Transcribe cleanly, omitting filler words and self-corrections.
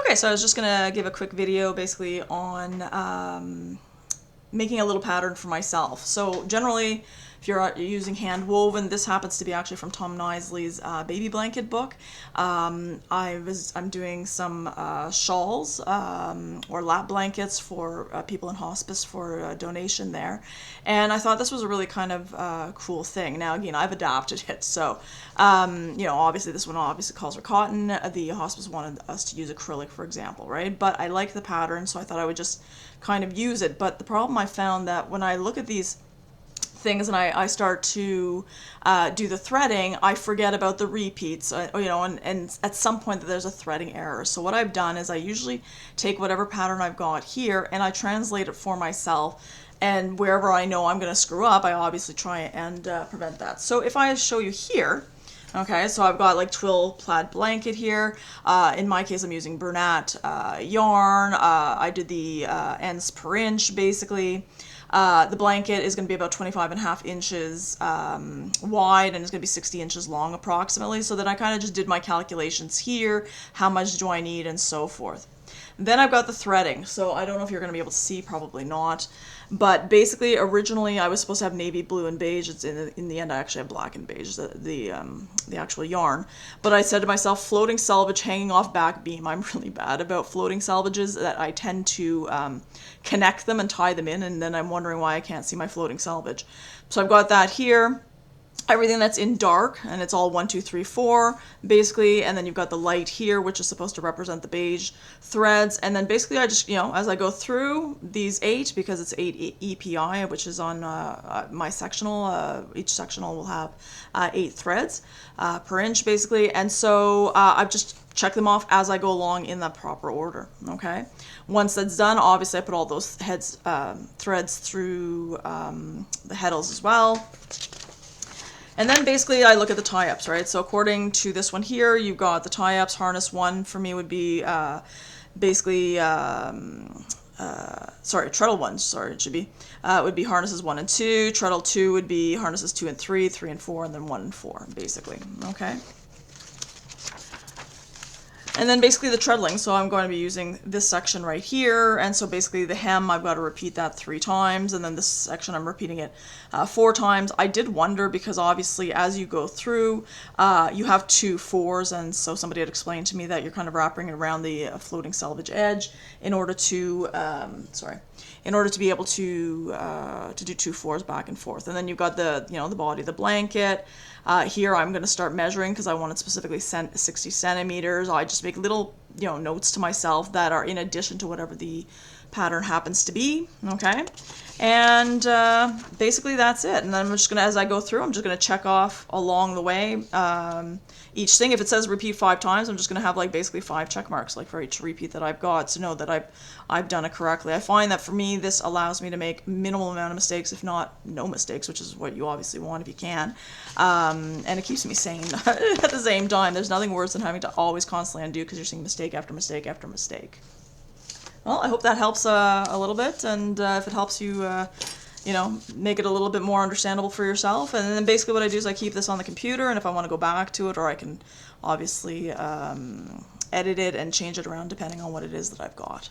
Okay, so I was just gonna give a quick video basically on making a little pattern for myself. So generally, if you're using hand woven, this happens to be actually from Tom Knisely's baby blanket book. I'm doing some shawls or lap blankets for people in hospice for a donation there, and I thought this was a really kind of cool thing. Now again, I've adapted it, so obviously this one obviously calls for cotton. The hospice wanted us to use acrylic, for example, right? But I like the pattern, so I thought I would just kind of use it. But the problem I found that when I look at these things and I start to do the threading, I forget about the repeats, and at some point that there's a threading error. So what I've done is I usually take whatever pattern I've got here and I translate it for myself, and wherever I know I'm going to screw up, I obviously try and prevent that. So if I show you here, okay, so I've got like twill plaid blanket here. In my case, I'm using Bernat yarn. I did the ends per inch, basically. The blanket is going to be about 25.5 inches wide, and it's going to be 60 inches long approximately. So then I kind of just did my calculations here. How much do I need, and so forth. Then I've got the threading. So I don't know if you're going to be able to see, probably not. But basically, originally I was supposed to have navy blue and beige. It's in the end I actually have black and beige, the actual yarn. But I said to myself, floating selvage hanging off back beam. I'm really bad about floating selvages, that I tend to connect them and tie them in, and then I'm wondering why I can't see my floating selvage. So I've got that here. Everything that's in dark, and it's all 1, 2, 3, 4 basically, and then you've got the light here, which is supposed to represent the beige threads. And then basically I just, as I go through these 8, because it's 8 EPI, which is on my sectional, each sectional will have 8 threads per inch basically, and so I've just checked them off as I go along in that proper order. Okay, once that's done, obviously I put all those threads through the heddles as well. And then basically I look at the tie-ups, right? So according to this one here, you've got the tie-ups. Harness 1 for me would be basically, treadle 1, it should be, would be harnesses 1 and 2. Treadle 2 would be harnesses 2 and 3, 3 and 4, and then 1 and 4, basically, okay? And then basically the treadling, so I'm going to be using this section right here, and so basically the hem, I've got to repeat that 3 times, and then this section I'm repeating it 4 times. I did wonder, because obviously as you go through, you have 2 4s, and so somebody had explained to me that you're kind of wrapping it around the floating selvage edge in order to, be able to do 2 4s back and forth. And then you've got the, the body of the blanket. Here I'm going to start measuring because I want it specifically 60 centimeters. I just make little, notes to myself that are in addition to whatever the pattern happens to be, okay? And basically that's it. And then I'm just going to, as I go through, I'm just going to check off along the way each thing. If it says repeat 5 times, I'm just going to have like basically 5 check marks like for each repeat that I've got, to know that I've done it correctly. I find that for me, this allows me to make minimal amount of mistakes, if not no mistakes, which is what you obviously want if you can. And it keeps me sane at the same time. There's nothing worse than having to always constantly undo because you're seeing mistake after mistake after mistake. Well, I hope that helps a little bit, and if it helps you, make it a little bit more understandable for yourself. And then basically what I do is I keep this on the computer, and if I want to go back to it, or I can obviously edit it and change it around depending on what it is that I've got.